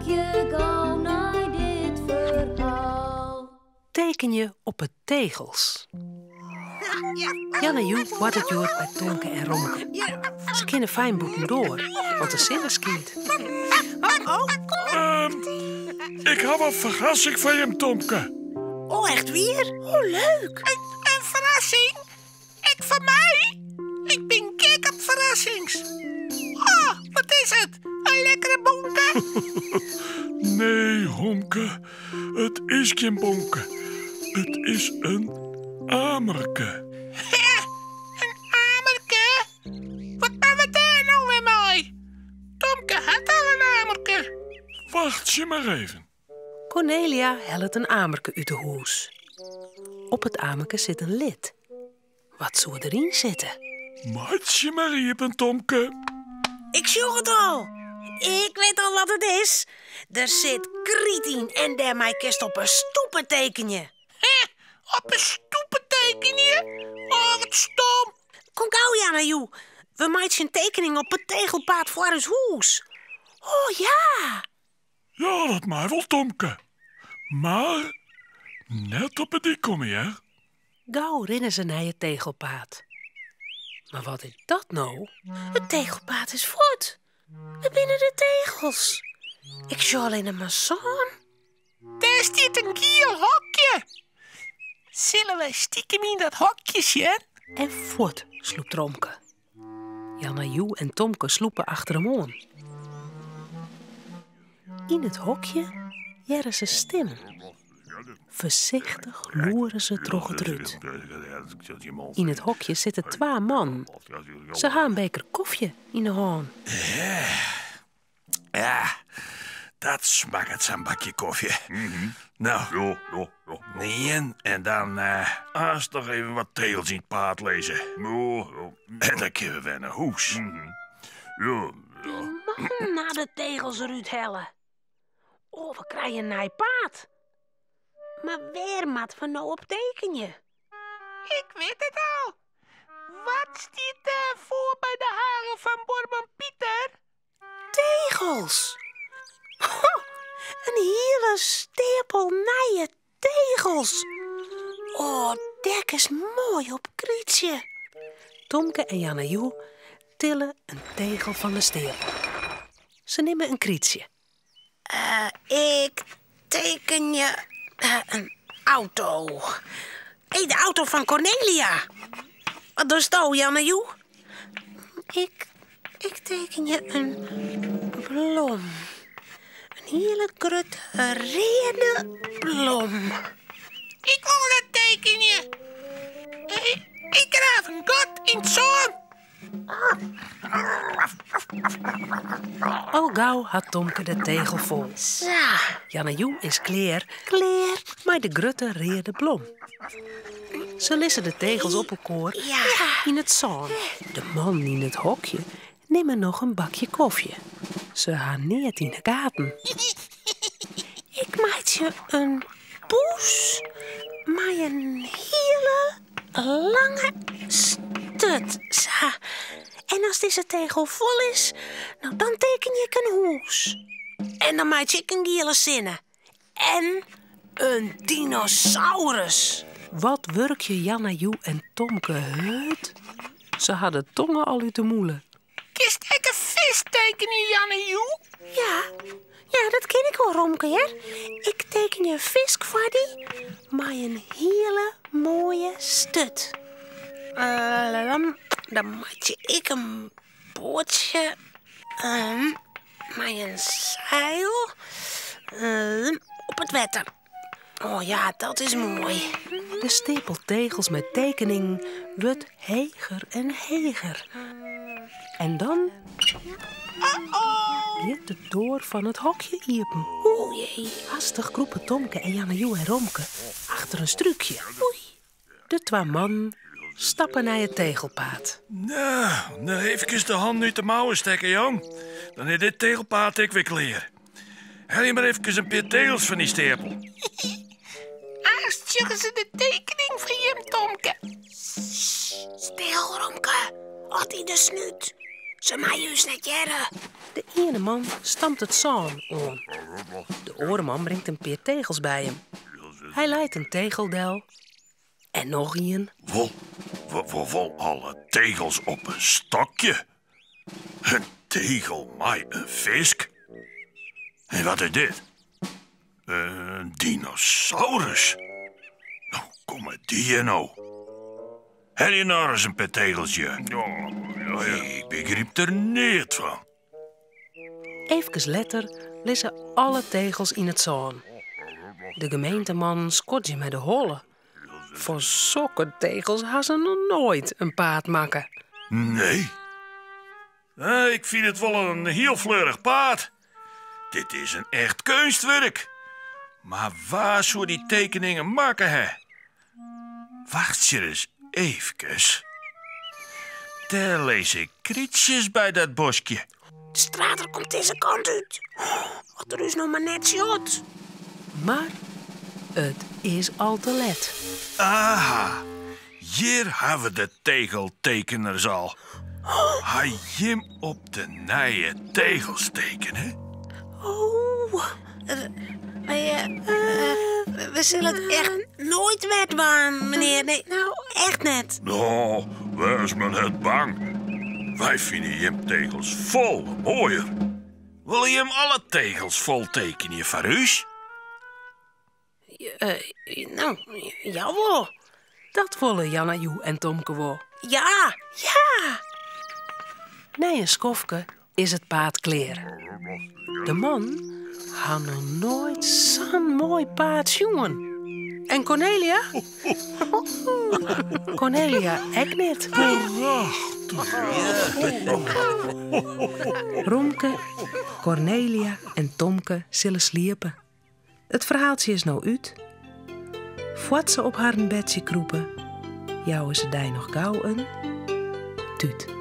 je gauw naar dit verhaal. Teken je op het tegels. Jan en Joep wordt het joerd bij Tonke en Romke. Ze kunnen fijn boeken door, want de zin is kind. Ik heb een verrassing voor je, Tomke. Oh, echt weer? Oh, leuk. Een verrassing? Ik van mij? Ik ben gek op verrassings. Oh, wat is het? Een lekkere bonke? Nee, Romke. Het is geen bonke. Het is een amerke. Een amerke? Wat ben we daar nou weer mee? Tomke had al een amerke. Wacht je maar even. Cornelia helpt een amerke uit de hoes. Op het amerke zit een lid. Wat zou erin zitten? Maat je maar even, Tomke. Ik zie het al. Ik weet al wat het is. Er zit kriet in en daarmee kist op een stoepen tekenen. Op een stoepentekenje? Oh, wat stom. Kom gauw, Jan en Joe. We maken een tekening op het tegelpaad voor ons hoes. Oh ja. Ja, dat maar wel, Tomke. Maar net op het dik kom je, hè? Gauw rennen ze naar het tegelpaad. Maar wat is dat nou? Het tegelpaad is voort. We binnen de tegels. Ik zie alleen een maçon. Daar staat een giel hokje. Zullen we stiekem in dat hokje zien? En voort sloept Romke. Jan en Joe en Tomke sloepen achter hem aan. In het hokje jaren ze stemmen. Voorzichtig loeren ze troch het rut. In het hokje zitten 2 man. Ze gaan een beker koffie in de hand. Ja, dat smaakt zo'n bakje koffie. Nou, nee, en dan als toch even wat tegels in het paard lezen. En dan kunnen we weer naar huis. Man, naar de tegels eruit hellen. Oh, we krijgen een naai paard. Maar waar moet we nou op tekenen? Ik weet het al. Wat staat er voor bij de haren van Borman Pieter? Tegels. Oh, een hele stapel naaie tegels. Oh, dek is mooi op krietje. Tomke en Jan en Joe tillen een tegel van de stapel. Ze nemen een krietje. Ik teken je een auto. Hey, de auto van Cornelia. Wat doe je, Jan en Joe? Ik teken je een blom. Een hele grote rode blom. Ik wil dat tekenje. Ik graaf een god in het zon. Al gauw had Tomke de tegel vol. Zo. Jan en Joe is kleer, maar de grutte reerde blom. Ze lissen de tegels op elkaar in het zon. De man in het hokje nemen nog een bakje koffie. Ze gaan neer in de gaten. Ik maak je een poes maar een hele lange stut. Zo. En als deze tegel vol is, nou dan teken ik een hoes. En dan maak ik een gele zinnen. En een dinosaurus. Wat werk je Janna, Joe en Tomke het? Ze hadden tongen al uit de moelen. Kist ik een vis tekenen, Jan en Joe? Ja, dat ken ik wel, Romke, hè? Ik teken je een vis voor die, maar een hele mooie stut. Dan maak ik een bootje met een zeil op het water. Oh ja, dat is mooi. De stapel tegels met tekening wordt heger en heger. En dan gaat de deur van het hokje open. O jee. Hastig groepen Tomke en Janne, Joe en Romke achter een struikje. Oei. De 2 man stappen naar het tegelpaad. Nou even de hand uit de mouwen steken, jong. Dan is dit tegelpaad ik weer klaar. Hel je maar even een paar tegels van die stapel. Eerst zeggen ze de tekening van je, Tomke. Stil, Romke. Had hij de snuit. Ze mij juist net jaren. De ene man stampt het zaan aan. De andere man brengt een paar tegels bij hem. Hij leidt een tegeldel. En nog een. Vol alle tegels op een stokje. Een tegel met een visk. En wat is dit? Een dinosaurus. Nou, kom maar die nou. Heb je nou eens een paar tegeltje? Ja. Ik begrijp er niet van. Even later liggen alle tegels in het zaan. De gemeenteman skot je met de holle. Voor zulke tegels had ze nog nooit een paard maken. Nee. Ik vind het wel een heel fleurig paard. Dit is een echt kunstwerk. Maar waar zou die tekeningen maken, hè? Wacht je eens even. Daar lees ik krietjes bij dat bosje. De strater komt deze kant uit. Wat er is nog maar net shot. Maar het is al te laat. Aha, hier hebben we de tegeltekeners al. Hij hem op de nieuwe tegels tekenen. We zullen het echt nooit wetbaan, meneer. Nee, nou, echt net. Nou, wees me net bang. Wij vinden hem tegels vol mooier. Wil je hem alle tegels vol tekenen, Faruus? Nou, jawel. Dat willen Janna, Joe en Tomke wel. Ja. Nee, een skofke is het paard kleer. De man had nog nooit zo'n mooi paard jongen. En Cornelia? Cornelia, ik niet. Romke, Cornelia en Tomke zullen sliepen. Het verhaaltje is nou uit. Voordat ze op haar bedje kroepen, jouwen ze daar nog gauw een tuut.